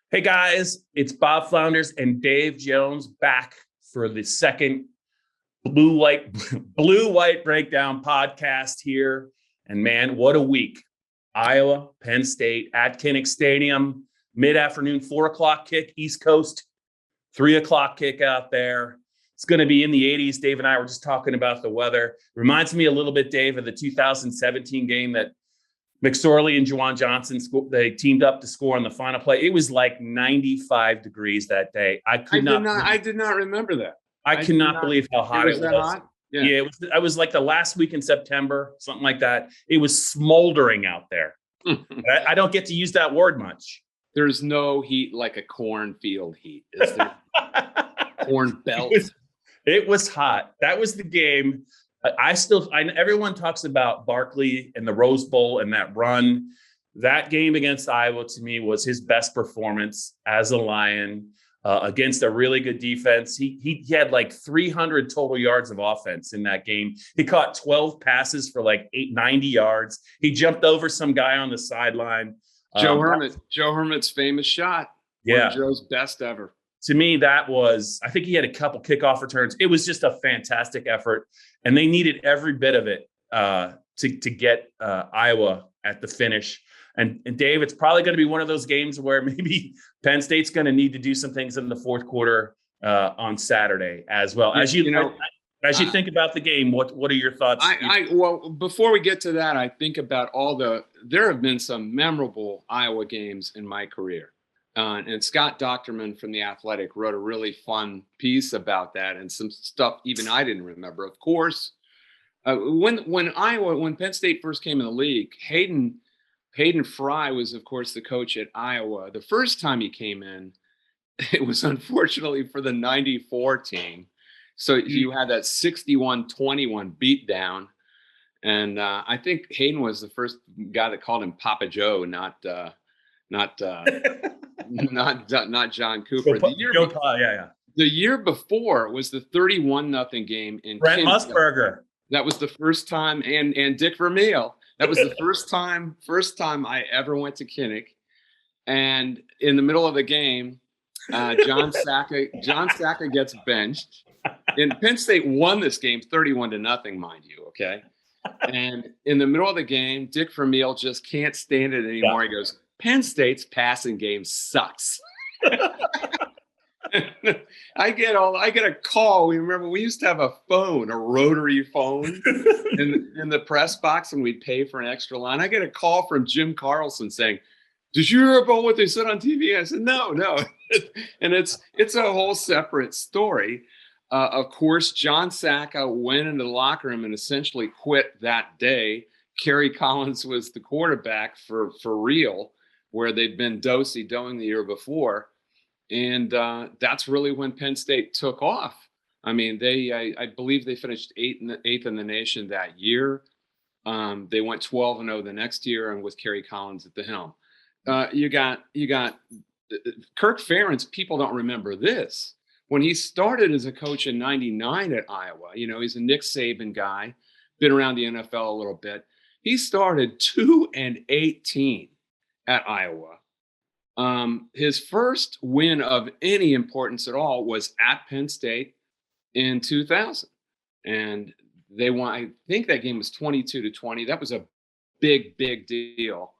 Hey guys, it's Bob Flounders and Dave Jones back for the second blue white blue white breakdown podcast here. And man, what a week. Iowa, Penn State at Kinnick Stadium, mid-afternoon, 4:00 kick, East Coast, 3:00 kick out there. It's going to be in the 80s. Dave and I were just talking about the weather. Reminds me a little bit, Dave, of the 2017 game that McSorley and Juwan Johnson, they teamed up to score on the final play. It was like 95 degrees that day. I did not remember that. I cannot believe how hot it was. That hot? Yeah, it was like the last week in September, something like that. It was smoldering out there. I don't get to use that word much. There's no heat like a cornfield heat, is there? Corn belt. It was hot. That was the game. Everyone talks about Barkley and the Rose Bowl and that run. That game against Iowa, to me, was his best performance as a Lion against a really good defense. He had like 300 total yards of offense in that game. He caught 12 passes for like 90 yards. He jumped over some guy on the sideline. Joe Hermit's famous shot. Yeah. One of Joe's best ever. To me, I think he had a couple kickoff returns. It was just a fantastic effort, and they needed every bit of it to get Iowa at the finish. And Dave, it's probably going to be one of those games where maybe Penn State's going to need to do some things in the fourth quarter on Saturday as well. As you think about the game, what are your thoughts? Well, before we get to that, I think about there have been some memorable Iowa games in my career. And Scott Docterman from The Athletic wrote a really fun piece about that and some stuff even I didn't remember. Of course, when Penn State first came in the league, Hayden Fry was, of course, the coach at Iowa. The first time he came in, it was unfortunately for the 94 team. So you had that 61-21 beatdown. And I think Hayden was the first guy that called him Papa Joe, not John Cooper. The year before was the 31-0 game in Brent Musburger. That was the first time, and Dick Vermeil. That was the first time I ever went to Kinnick. And in the middle of the game, John Sacca gets benched. And Penn State won this game 31-0, mind you. Okay. And in the middle of the game, Dick Vermeil just can't stand it anymore. He goes, Penn State's passing game sucks. I get a call. We used to have a phone, a rotary phone in the press box, and we'd pay for an extra line. I get a call from Jim Carlson saying, "Did you hear about what they said on TV?" I said, No. And it's a whole separate story. Of course, John Sacca went into the locker room and essentially quit that day. Kerry Collins was the quarterback for real, where they'd been do-si-doing the year before. And that's really when Penn State took off. I mean, I believe they finished eighth in the nation that year. They went 12-0 the next year, and with Kerry Collins at the helm. You got Kirk Ferentz. People don't remember this. When he started as a coach in '99 at Iowa, he's a Nick Saban guy, been around the NFL a little bit. He started 2-18 at Iowa. His first win of any importance at all was at Penn State in 2000. And they won, I think that game was 22-20. That was a big, big deal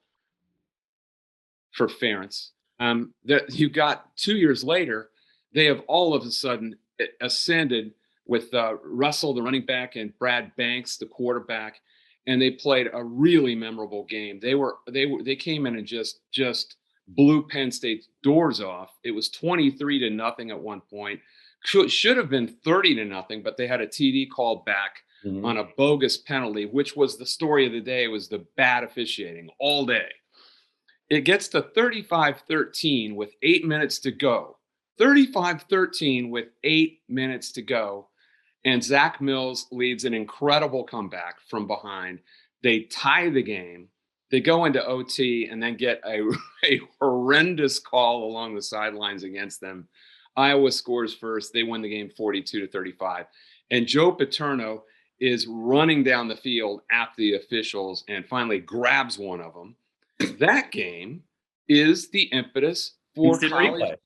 for Ferentz. That you got 2 years later, they have all of a sudden ascended with Russell, the running back, and Brad Banks, the quarterback. And they played a really memorable game. They came in and just blew Penn State's doors off. It was 23-0 at one point. Should have been 30-0, but they had a TD called back on a bogus penalty, which was the story of the day. It was the bad officiating all day. It gets to 35-13 with 8 minutes to go. 35-13 with 8 minutes to go. And Zach Mills leads an incredible comeback from behind. They tie the game. They go into OT and then get a horrendous call along the sidelines against them. Iowa scores first. They win the game 42-35. And Joe Paterno is running down the field at the officials and finally grabs one of them. That game is the impetus for Instant college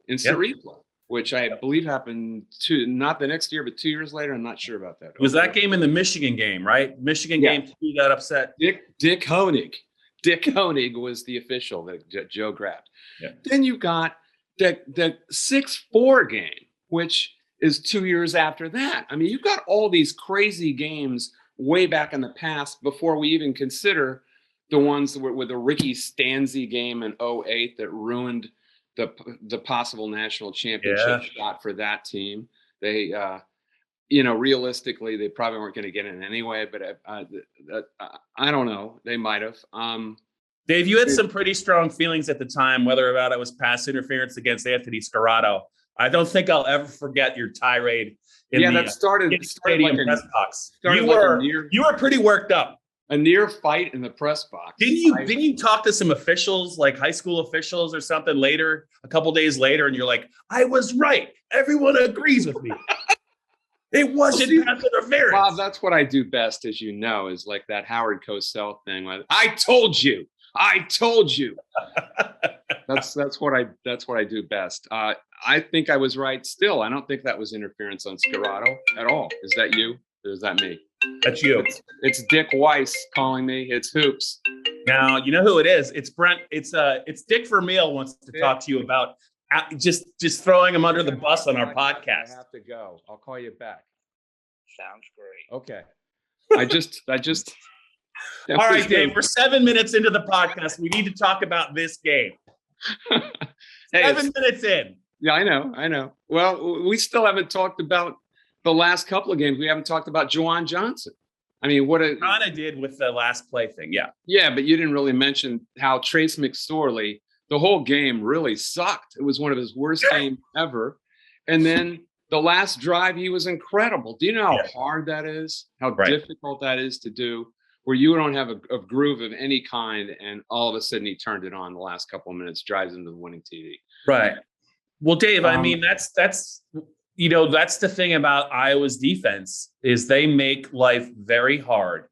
instant Yep. replay, which I believe happened not the next year, but 2 years later. I'm not sure about that. It was that game in the Michigan game, right? Michigan Yeah. game, he got upset. Dick Honig. Dick Honig was the official that Joe grabbed. Yeah. Then you got the 6-4 game, which is 2 years after that. I mean, you've got all these crazy games way back in the past before we even consider the ones that were with the Ricky Stanzi game in 2008 that ruined the possible national championship shot for that team. They, realistically, they probably weren't going to get in anyway, but I don't know. They might have. Dave, you had some pretty strong feelings at the time, whether or not it was pass interference against Anthony Scarrato. I don't think I'll ever forget your tirade in the that started Stadium like press box. You were pretty worked up. A near fight in the press box. Didn't you talk to some officials, like high school officials or something later, a couple days later, and you're like, I was right. Everyone agrees with me. It wasn't pass interference. Bob, that's what I do best, as you know, is like that Howard Cosell thing. I told you. That's what I do best. I think I was right still. I don't think that was interference on Scarrato at all. Is that you? Or is that me? That's you. It's Dick Weiss calling me. It's Hoops. Now, you know who it is. It's Brent. It's Dick Vermeil wants to talk to you about just throwing him under the bus on our podcast. I have to go. I'll call you back. Sounds great. Okay. I just All right, Dave, we're 7 minutes into the podcast. We need to talk about this game. 7 minutes in. Yeah, I know. Well, we still haven't talked about the last couple of games. We haven't talked about Juwan Johnson. I mean, kind of did with the last play thing. Yeah. Yeah, but you didn't really mention how Trace McSorley, the whole game really sucked. It was one of his worst games ever. And then the last drive, he was incredible. Do you know how hard that is? How difficult that is to do? Where you don't have a groove of any kind, and all of a sudden he turned it on the last couple of minutes, drives into the winning TD. Right. Well, Dave, I mean, that's the thing about Iowa's defense is they make life very hard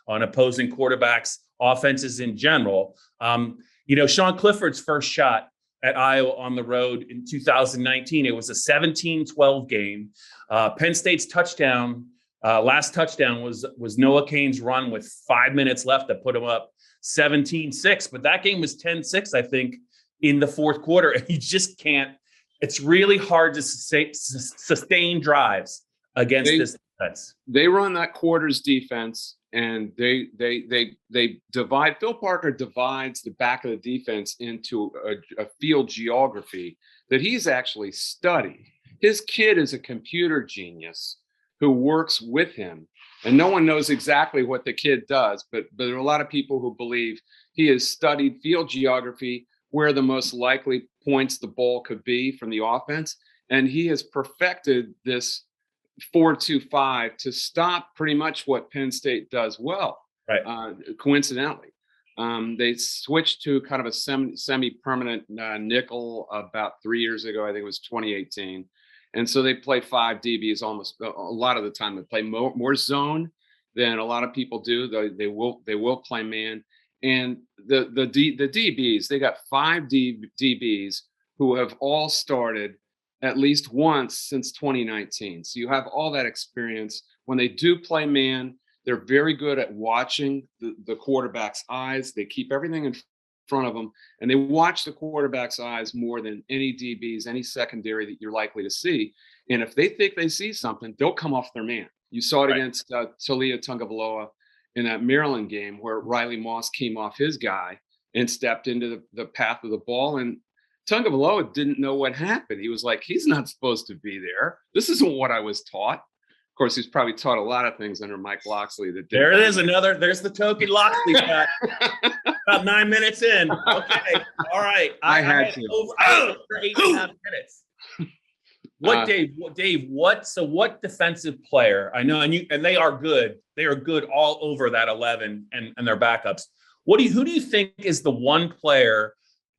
on opposing quarterbacks, offenses in general. Sean Clifford's first shot at Iowa on the road in 2019, it was a 17-12 game. Penn State's last touchdown was Noah Cain's run with 5 minutes left that put him up 17-6. But that game was 10-6, I think, in the fourth quarter. And you just can't. It's really hard to sustain drives against this defense. They run that quarters defense, and they divide. Phil Parker divides the back of the defense into a field geography that he's actually studied. His kid is a computer genius who works with him, and no one knows exactly what the kid does, but there are a lot of people who believe he has studied field geography, where the most likely points the ball could be from the offense. And he has perfected this 4-2-5 to stop pretty much what Penn State does well. Right. Coincidentally, they switched to kind of a semi-permanent nickel about 3 years ago. I think it was 2018. And so they play 5 DBs almost a lot of the time. They play more zone than a lot of people do. They will play man. And the DBs, they got 5 DBs who have all started at least once since 2019. So you have all that experience. When they do play man, they're very good at watching the quarterback's eyes. They keep everything in front of them, and they watch the quarterback's eyes more than any DBs, any secondary that you're likely to see. And if they think they see something, they'll come off their man. You saw it against Talia Tungavaloa in that Maryland game, where Riley Moss came off his guy and stepped into the path of the ball. And Tungavaloa didn't know what happened. He was like, he's not supposed to be there. This isn't what I was taught. Of course, he's probably taught a lot of things under Mike Locksley. There it is. There's the token Locksley cut. About 9 minutes in. Okay. All right. I had over 8.5 minutes. Dave, what defensive player, I know, and they are good. They are good all over that 11 and their backups. Who do you think is the one player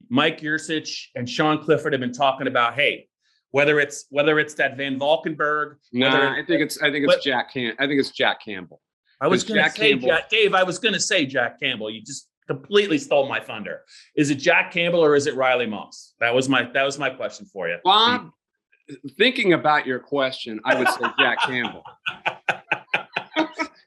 Mike Yursich and Sean Clifford have been talking about? Hey, whether it's that Van Valkenburg. I think it's Jack Campbell. I think it's Jack Campbell. I was going to say Dave. I was going to say Jack Campbell. You just completely stole my thunder. Is it Jack Campbell or is it Riley Moss? That was my question for you. Bob, thinking about your question, I would say Jack Campbell.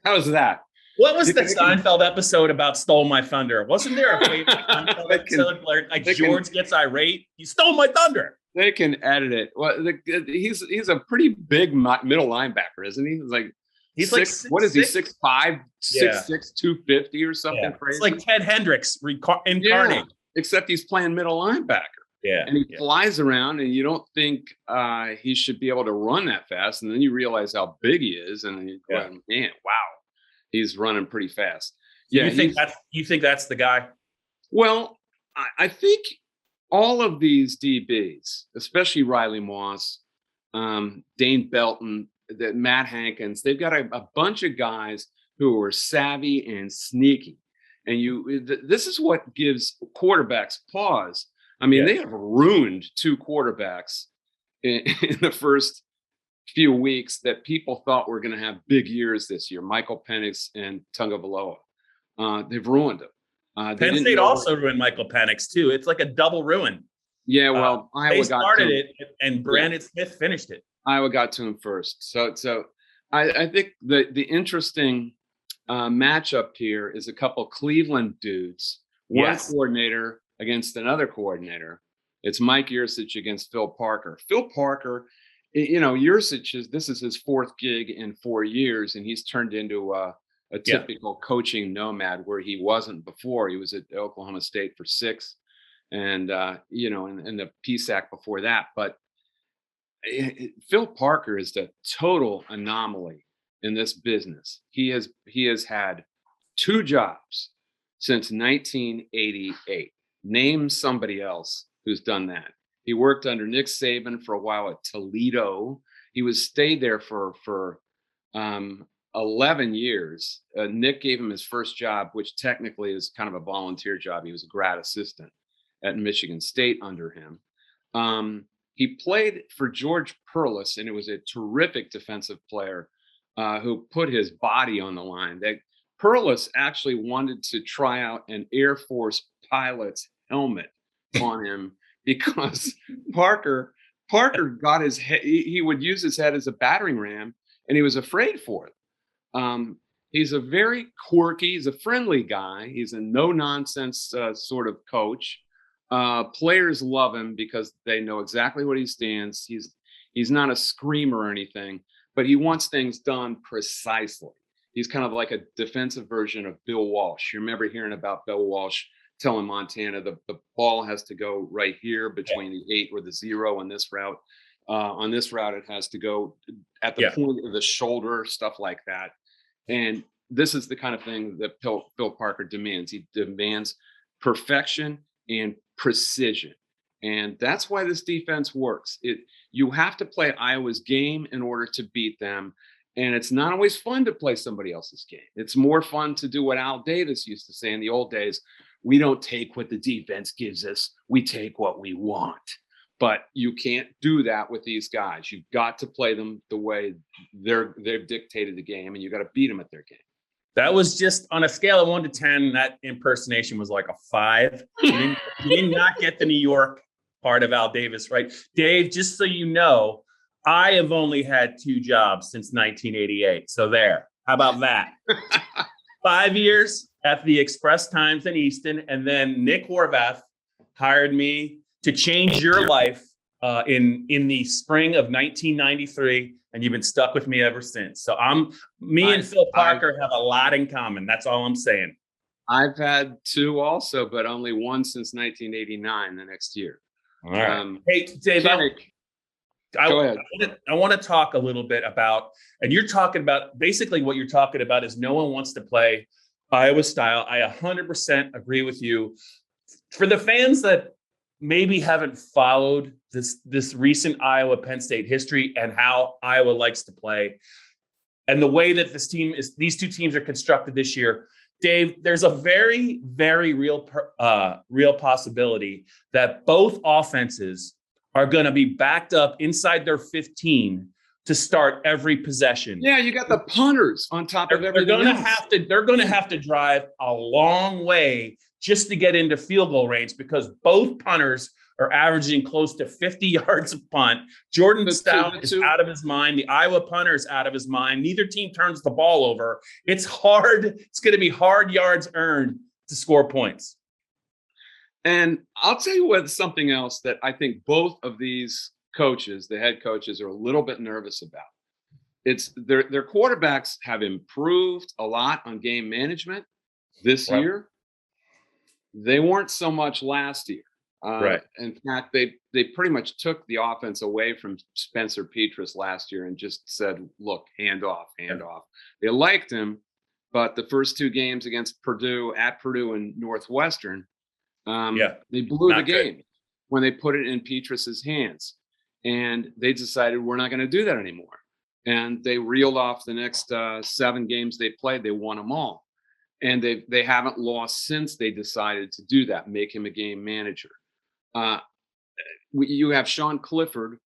How's that? What was the Seinfeld episode about stole my thunder? Wasn't there a famous Seinfeld episode where George gets irate? You stole my thunder. They can edit it. Well, he's a pretty big middle linebacker, isn't he? He's like what is he? 6'5", 6'6", 250 or something crazy. It's like Ted Hendricks incarnate. Yeah, except he's playing middle linebacker. Yeah. And he flies around, and you don't think he should be able to run that fast. And then you realize how big he is, and you go, man, wow, he's running pretty fast. Yeah, you think that's the guy? Well, I think all of these DBs, especially Riley Moss, Dane Belton, Matt Hankins, they've got a bunch of guys who are savvy and sneaky. And this is what gives quarterbacks pause. I mean, they have ruined 2 quarterbacks in the first few weeks that people thought were going to have big years this year, Michael Penix and Tagovailoa. They've ruined them. Penn State also ruined Michael Penix too. It's like a double ruin. Yeah, well, Iowa started it, and Brandon Smith finished it. Iowa got to him first. So I think the interesting matchup here is a couple Cleveland dudes, one coordinator against another coordinator. It's Mike Yurcich against Phil Parker. Phil Parker, Yurcich this is his 4th gig in 4 years, and he's turned into a typical coaching nomad where he wasn't before. He was at Oklahoma State for 6, and and the PSAC before that. But Phil Parker is the total anomaly in this business. He has had 2 jobs since 1988. Name somebody else who's done that. He worked under Nick Saban for a while at Toledo. He stayed there for 11 years. Nick gave him his first job, which technically is kind of a volunteer job. He was a grad assistant at Michigan State under him. He played for George Perlis, and it was a terrific defensive player who put his body on the line. Perlis actually wanted to try out an Air Force pilot's helmet on him because Parker got his head. He would use his head as a battering ram, and he was afraid for it. He's a very quirky, he's a friendly guy. He's a no-nonsense sort of coach. Players love him because they know exactly what he stands. He's not a screamer or anything, but he wants things done precisely. He's kind of like a defensive version of Bill Walsh. You remember hearing about Bill Walsh telling Montana the ball has to go right here between the 8 or the 0 on this route. On this route, it has to go at the point of the shoulder, stuff like that. And this is the kind of thing that Phil Parker demands. He demands perfection and precision. And that's why this defense works. You have to play Iowa's game in order to beat them. And it's not always fun to play somebody else's game. It's more fun to do what Al Davis used to say in the old days. We don't take what the defense gives us. We take what we want. But you can't do that with these guys. You've got to play them the way they've dictated the game, and you got to beat them at their game. That was just on a scale of 1 to 10. That impersonation was like a 5. You did not get the New York part of Al Davis, right? Dave, just so you know, I have only had 2 jobs since 1988. So there. How about that? 5 years at the Express Times in Easton, and then Nick Horvath hired me to change your life in the spring of 1993, and you've been stuck with me ever since. So me and Phil Parker have a lot in common. That's all I'm saying. I've had 2 also, but only 1 since 1989. The next year. All right. Hey, Dave, go ahead. I want to talk a little bit about, and you're talking about, basically what you're talking about is no one wants to play Iowa style. I 100% agree with you. For the fans that maybe haven't followed this recent Iowa Penn State history and how Iowa likes to play, and the way that these 2 teams are constructed this year, Dave, there's a very, very real possibility that both offenses are going to be backed up inside their 15 to start every possession. Yeah, you got the punters on top of everything. They're going to have to drive a long way just to get into field goal range because both punters are averaging close to 50 yards a punt. Jordan Stout is out of his mind. The Iowa punter is out of his mind. Neither team turns the ball over. It's hard. It's going to be hard yards earned to score points. And I'll tell you what, something else that I think both of these coaches, the head coaches, are a little bit nervous about. It's their quarterbacks have improved a lot on game management this year. They weren't so much last year. In fact, they pretty much took the offense away from Spencer Petras last year and just said, look, hand off. They liked him, but the first two games against Purdue, at Purdue and Northwestern, they blew the game when they put it in Petras's hands. And they decided we're not going to do that anymore. And they reeled off the next 7 games they played. They won them all. And they haven't lost since they decided to do that, make him a game manager. You have Sean Clifford,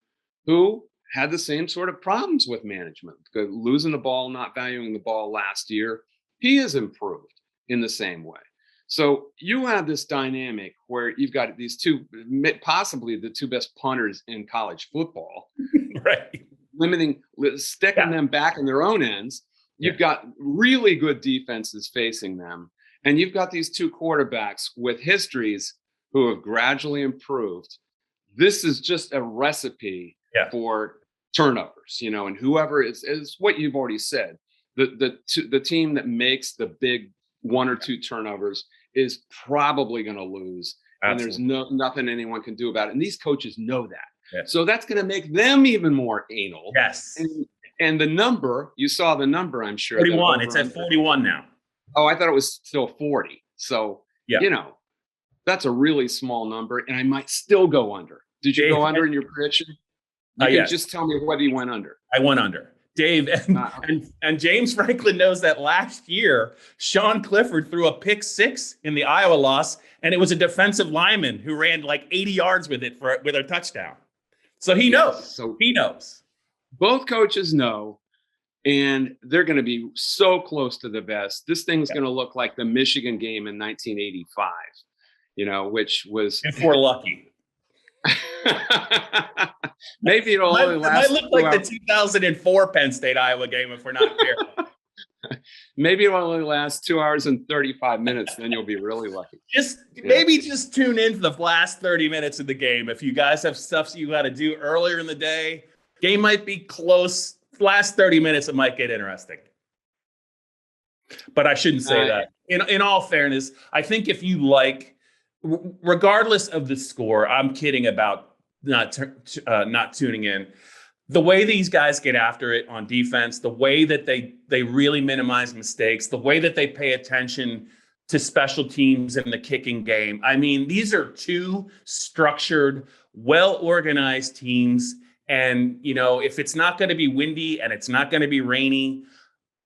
who had the same sort of problems with management, losing the ball, not valuing the ball last year. He has improved in the same way. So you have this dynamic where you've got these two, possibly the two best punters in college football, sticking them back in their own ends. You've got really good defenses facing them. And you've got these two quarterbacks with histories who have gradually improved. This is just a recipe for turnovers, and whoever is what you've already said. The team that makes the big 1 or 2 turnovers is probably going to lose. Absolutely. And there's nothing anyone can do about it. And these coaches know that. Yeah. So that's going to make them even more anal. Yes. And the number, you saw the number, I'm sure. 41. It's at 41 now. Oh, I thought it was still 40. So, that's a really small number. And I might still go under. Did you go under in your prediction? You can just tell me whether you went under. I went under. Dave, and James Franklin knows that last year, Sean Clifford threw a pick 6 in the Iowa loss, and it was a defensive lineman who ran like 80 yards with it with a touchdown. So he knows. So he knows. Both coaches know, and they're going to be so close to the best. This thing's going to look like the Michigan game in 1985, which was if we're lucky. Maybe it'll only last. It might look like the 2004 Penn State-Iowa game if we're not careful. Maybe it'll only last 2 hours and 35 minutes. Then you'll be really lucky. Maybe just tune in for the last 30 minutes of the game. If you guys have stuff you got to do earlier in the day, game might be close. Last 30 minutes, it might get interesting. But I shouldn't say that. In all fairness, I think if you like, regardless of the score, I'm kidding about not tuning in. The way these guys get after it on defense, the way that they really minimize mistakes, the way that they pay attention to special teams in the kicking game. I mean, these are two structured, well-organized teams. And, if it's not going to be windy and it's not going to be rainy,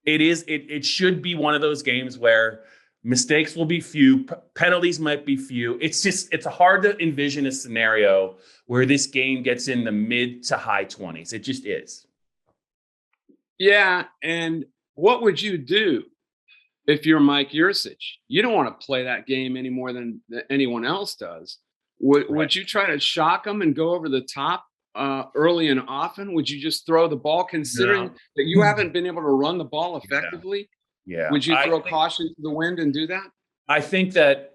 it should be one of those games where mistakes will be few, penalties might be few. It's hard to envision a scenario where this game gets in the mid to high 20s. It just is. Yeah. And what would you do if you're Mike Yurcich? You don't want to play that game any more than anyone else does. Would you try to shock them and go over the top early and often? Would you just throw the ball, considering that you haven't been able to run the ball effectively? Yeah. Would you throw caution to the wind and do that? I think that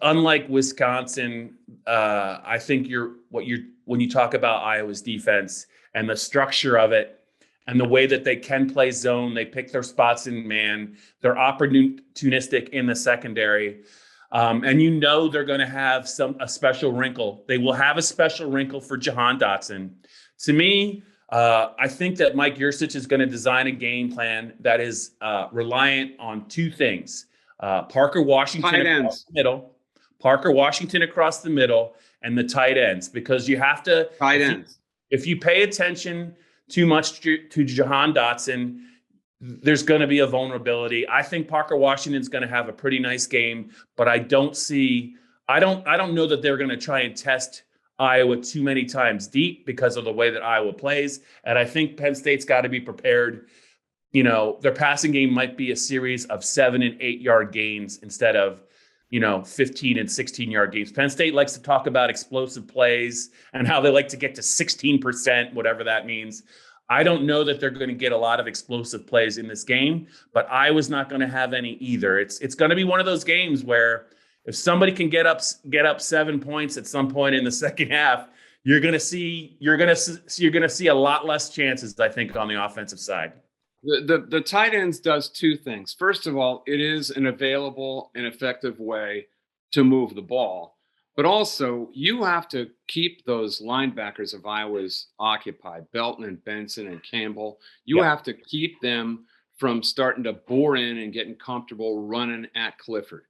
unlike Wisconsin, I think when you talk about Iowa's defense and the structure of it and the way that they can play zone, they pick their spots in man, they're opportunistic in the secondary. And they're going to have a special wrinkle. They will have a special wrinkle for Jahan Dotson. To me, I think that Mike Yurcich is going to design a game plan that is reliant on 2 things. Parker Washington across the middle, and the tight ends, because you have to tight ends. If you pay attention too much to Jahan Dotson, there's going to be a vulnerability. I think Parker Washington's going to have a pretty nice game, but I don't know that they're going to try and test Iowa too many times deep because of the way that Iowa plays. And I think Penn State's got to be prepared. Their passing game might be a series of 7 and 8 yard gains instead of 15 and 16-yard games. Penn State likes to talk about explosive plays and how they like to get to 16%, whatever that means. I don't know that they're going to get a lot of explosive plays in this game, but Iowa's not going to have any either. It's going to be one of those games where if somebody can get up 7 points at some point in the second half, you're going to see a lot less chances, I think, on the offensive side. The tight ends does two things. First of all, it is an available and effective way to move the ball. But also, you have to keep those linebackers of Iowa's occupied, Belton and Benson and Campbell. You have to keep them from starting to bore in and getting comfortable running at Clifford.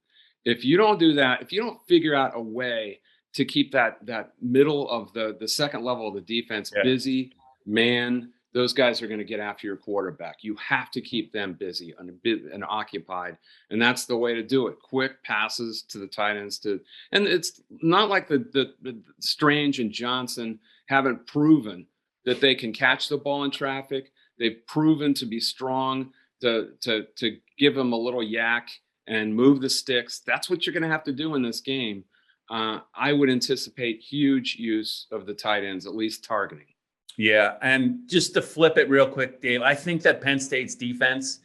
If you don't do that, if you don't figure out a way to keep that middle of the second level of the defense busy, those guys are going to get after your quarterback. You have to keep them busy and occupied, and that's the way to do it. Quick passes to the tight ends. And it's not like the Strange and Johnson haven't proven that they can catch the ball in traffic. They've proven to be strong to give them a little yak and move the sticks. That's what you're going to have to do in this game. I would anticipate huge use of the tight ends, at least targeting. Yeah, and just to flip it real quick, Dave, I think that Penn State's defense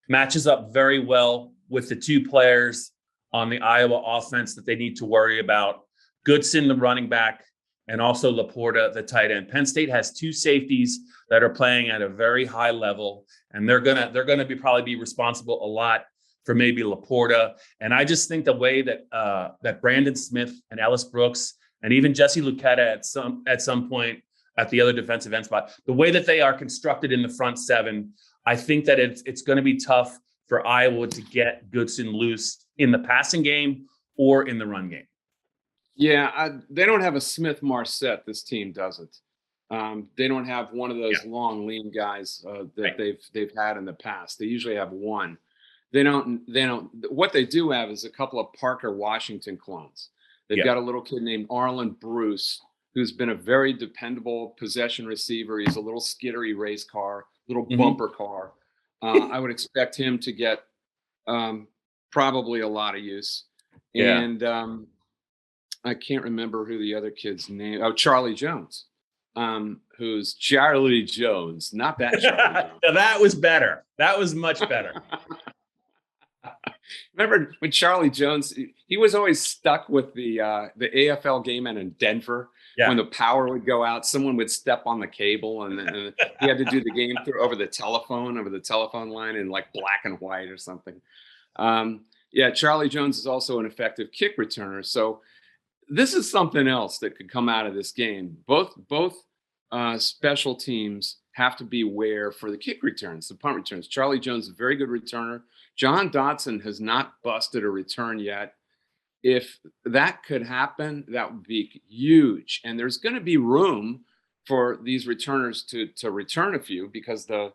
matches up very well with the two players on the Iowa offense that they need to worry about. Goodson, the running back, and also Laporta, the tight end. Penn State has two safeties that are playing at a very high level, and they're gonna probably be responsible a lot for maybe Laporta. And I just think the way that that Brandon Smith and Ellis Brooks and even Jesse Luketa at some point at the other defensive end spot, the way that they are constructed in the front seven, I think that it's going to be tough for Iowa to get Goodson loose in the passing game or in the run game. Yeah, they don't have a Smith Marset. This team doesn't. They don't have one of those long, lean guys that they've had in the past. They usually have one. They don't. What they do have is a couple of Parker Washington clones. They've got a little kid named Arlen Bruce, who's been a very dependable possession receiver. He's a little skittery race car, little bumper car. I would expect him to get probably a lot of use. Yeah. And I can't remember who the other kid's name. Oh, Charlie Jones, who's Charlie Jones, not that Charlie Jones. That was better. That was much better. Remember when Charlie Jones, he was always stuck with the AFL game in Denver. When the power would go out, someone would step on the cable and he had to do the game over the telephone line in like black and white or something. Charlie Jones is also an effective kick returner. So this is something else that could come out of this game. Both special teams have to beware for the kick returns, the punt returns. Charlie Jones is a very good returner. John Dotson has not busted a return yet. If that could happen, that would be huge. And there's going to be room for these returners to return a few because the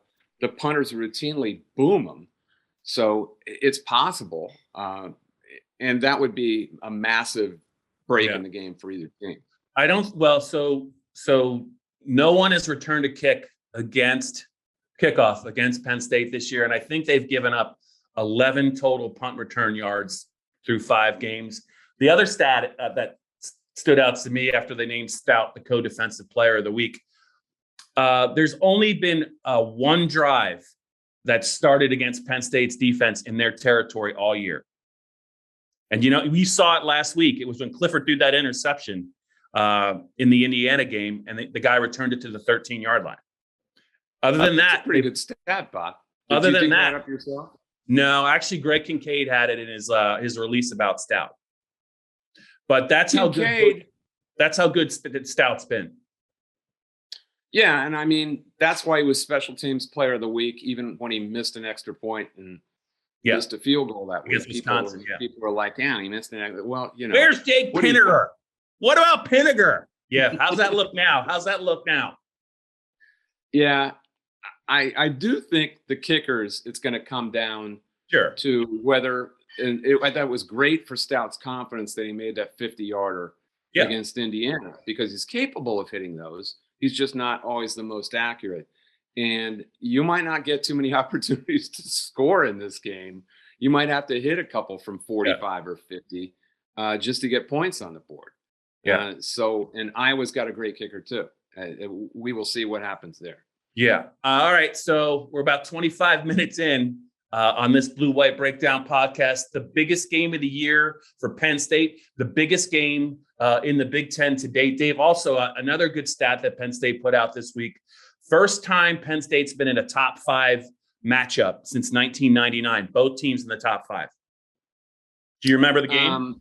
punters routinely boom them. So it's possible. And that would be a massive break in the game for either team. So no one has returned a kickoff against Penn State this year. And I think they've given up 11 total punt return yards through 5 games. The other stat that stood out to me after they named Stout the co-defensive player of the week, there's only been one drive that started against Penn State's defense in their territory all year. And, we saw it last week. It was when Clifford threw that interception in the Indiana game, and the guy returned it to the 13-yard line. Other than that, pretty good stat, Bob. Other than that, up yourself? No, actually, Greg Kincaid had it in his release about Stout. But that's how good Stout's been. Yeah, and I mean that's why he was special teams player of the week, even when he missed an extra point and missed a field goal that week. People were like, "Yeah, he missed an extra." Well, where's Jake Pinniger? What about Pinniger? Yeah, how's that look now? Yeah, I do think the kickers, it's going to come down to whether, I thought it was great for Stout's confidence that he made that 50-yarder against Indiana because he's capable of hitting those. He's just not always the most accurate. And you might not get too many opportunities to score in this game. you might have to hit a couple from 45 or 50 just to get points on the board. Yeah. And Iowa's got a great kicker too. We will see what happens there. Yeah. All right. So we're about 25 minutes in on this Blue White Breakdown podcast. The biggest game of the year for Penn State, the biggest game in the Big Ten to date. Dave, also another good stat that Penn State put out this week. First time Penn State's been in a top 5 matchup since 1999. Both teams in the top 5. Do you remember the game?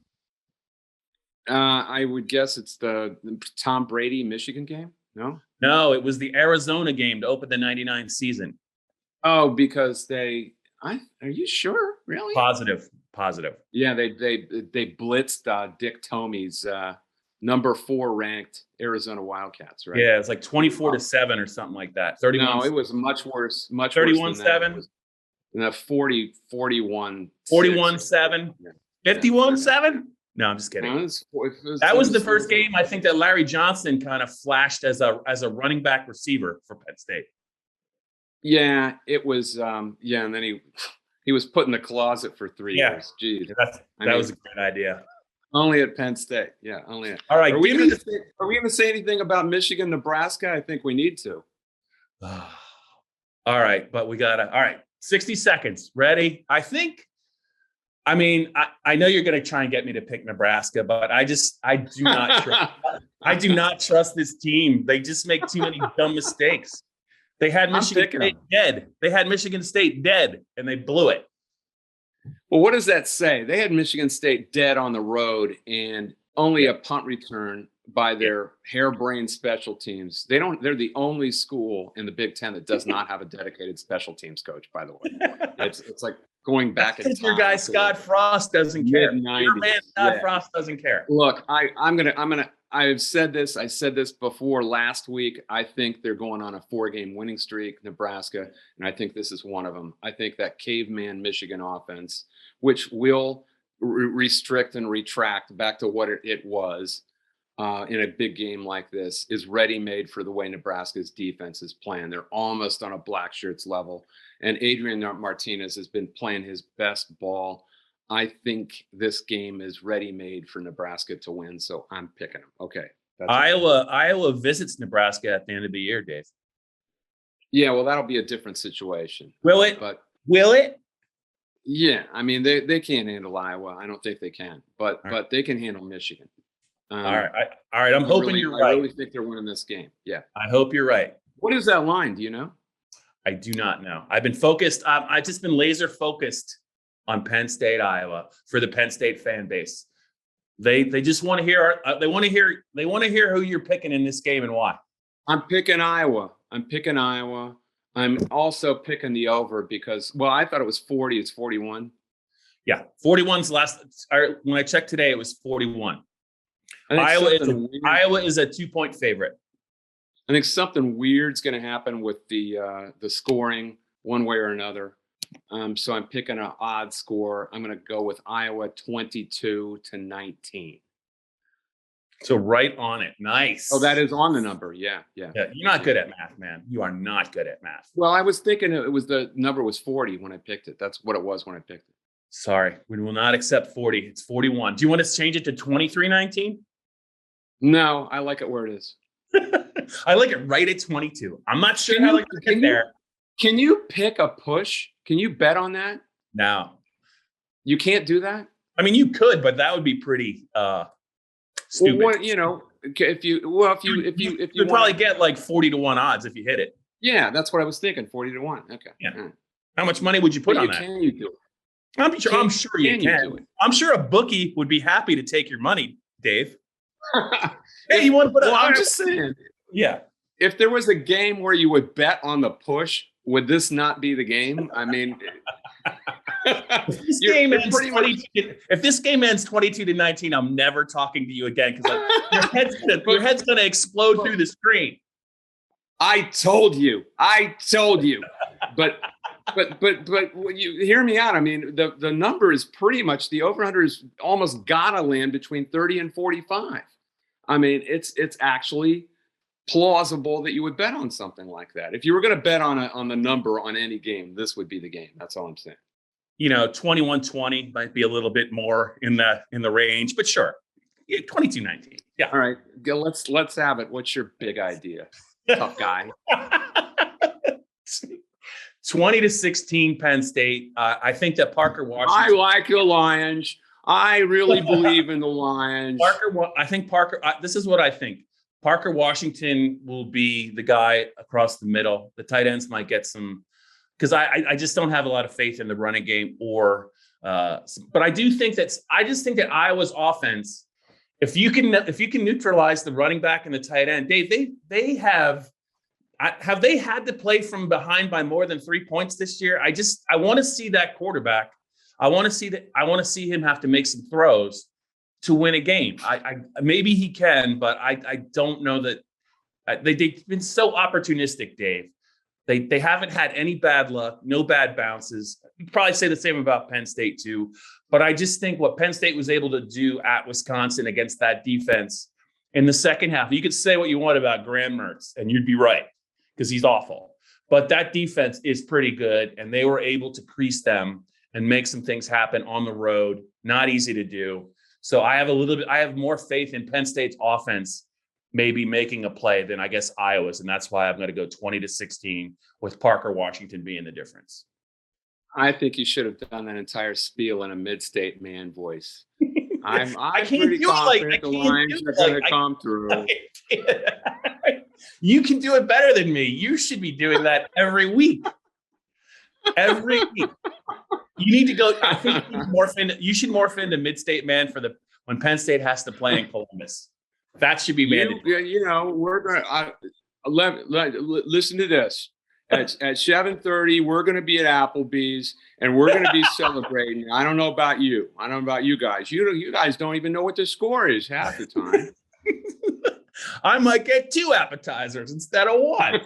I would guess it's the Tom Brady Michigan game. No, it was the Arizona game to open the 99 season. Oh, because are you sure? Really? Positive. Yeah, they blitzed Dick Tomey's number 4 ranked Arizona Wildcats, right? Yeah, it's like 24-7 or something like that. 31. No, it was much worse. 31-7. And 41. 41-7. 51-7. No, I'm just kidding. No, that was the first game I think that Larry Johnson kind of flashed as a running back receiver for Penn State. Yeah, it was. And then he was put in the closet for 3 years. Geez, that was a great idea. Only at Penn State. Yeah, only. All right. Are we going to say anything about Michigan, Nebraska? I think we need to. All right, but we gotta. All right, 60 seconds. Ready? I know you're going to try and get me to pick Nebraska, but I do not trust. I do not trust this team. They just make too many dumb mistakes. They had Michigan State dead. They had Michigan State dead, and they blew it. Well, what does that say? They had Michigan State dead on the road and only a punt return by their harebrained special teams. They're the only school in the Big Ten that does not have a dedicated special teams coach, by the way. It's like going back in time. Your guy Scott Frost doesn't care. Your man Scott Frost doesn't care. Look, I've said this. I said this before last week. I think they're going on a 4-game winning streak, Nebraska, and I think this is one of them. I think that caveman Michigan offense, which will restrict and retract back to what it was in a big game like this, is ready-made for the way Nebraska's defense is playing. They're almost on a black shirts level, and Adrian Martinez has been playing his best ball. I think this game is ready-made for Nebraska to win, so I'm picking them. Okay. Iowa visits Nebraska at the end of the year, Dave. Yeah, well, that'll be a different situation. Will it? Will it? Yeah, I mean, they can't handle Iowa. I don't think they can, but they can handle Michigan. All right. I'm hoping you're right. I really think they're winning this game. Yeah. I hope you're right. What is that line? Do you know? I do not know. I've been focused. I've just been laser focused on Penn State, Iowa for the Penn State fan base. They just want to hear. They want to hear who you're picking in this game and why. I'm picking Iowa. I'm also picking the over because, well, I thought it was 40. It's 41. Yeah, 41's last. When I checked today, it was 41. Iowa is a 2-point favorite. I think something weird's going to happen with the scoring one way or another. So I'm picking an odd score. I'm going to go with Iowa 22-19. So right on it. Nice. Oh, that is on the number. Yeah. You're not good at math, man. You are not good at math. Well, I was thinking the number was 40 when I picked it. That's what it was when I picked it. Sorry, we will not accept 40. It's 41. Do you want us to change it to 23-19? No, I like it where it is. I like it right at 22. I'm not sure how to get there. Can you pick a push? Can you bet on that? No. You can't do that? I mean, you could, but that would be pretty stupid. Well, if you probably get like 40-1 odds if you hit it. Yeah, that's what I was thinking. 40-1. Okay. Yeah. How much money would you put on that? Can you do it? I'm sure you can. I'm sure a bookie would be happy to take your money, Dave. Hey, you want to put? Well, I'm just saying. Yeah. If there was a game where you would bet on the push, would this not be the game? I mean, if this game ends 22-19, I'm never talking to you again because your head's gonna explode through the screen. I told you. But you hear me out. I mean, the number is pretty much the over-under is almost gotta land between 30 and 45. I mean, it's actually plausible that you would bet on something like that. If you were going to bet on the number on any game, this would be the game. That's all I'm saying. 21-20 might be a little bit more in the range, but sure. Yeah, 22-19. Yeah. All right. Let's have it. What's your big idea? Tough guy. 20-16 Penn State. I think that Parker Washington. I like the Lions. I really believe in the Lions. This is what I think. Parker Washington will be the guy across the middle. The tight ends might get some, because I just don't have a lot of faith in the running game but I think that Iowa's offense, if you can neutralize the running back and the tight end, Dave, they have they had to play from behind by more than 3 points this year? I want to see that quarterback. I want to see him have to make some throws to win a game. I maybe he can, but I don't know that they've been so opportunistic, Dave. They haven't had any bad luck, no bad bounces. You could probably say the same about Penn State too. But I just think what Penn State was able to do at Wisconsin against that defense in the second half, you could say what you want about Graham Mertz, and you'd be right, because he's awful. But that defense is pretty good, and they were able to crease them and make some things happen on the road. Not easy to do. So I have more faith in Penn State's offense maybe making a play than I guess Iowa's, and that's why I'm going to go 20-16 with Parker Washington being the difference. I think you should have done that entire spiel in a mid-state man voice. I'm can't pretty do it confident the Lions are going to come through. You can do it better than me. You should be doing that every week. Every week. You need to go. I think you should morph into mid-state man for when Penn State has to play in Columbus. That should be mandatory. We're going to listen to this. At 7:30, we're going to be at Applebee's and we're going to be celebrating. I don't know about you. I don't know about you guys. You guys don't even know what the score is half the time. I might get 2 appetizers instead of 1.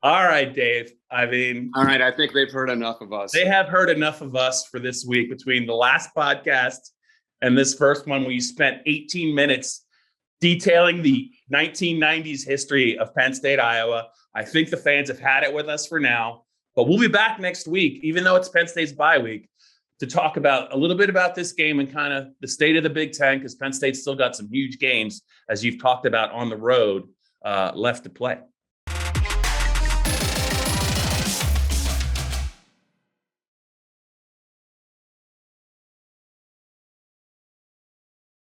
All right, Dave. All right. I think they've heard enough of us. They have heard enough of us for this week. Between the last podcast and this first one, we spent 18 minutes detailing the 1990s history of Penn State-Iowa. I think the fans have had it with us for now, but we'll be back next week, even though it's Penn State's bye week, to talk about a little bit about this game and kind of the state of the Big Ten, because Penn State's still got some huge games, as you've talked about on the road, left to play.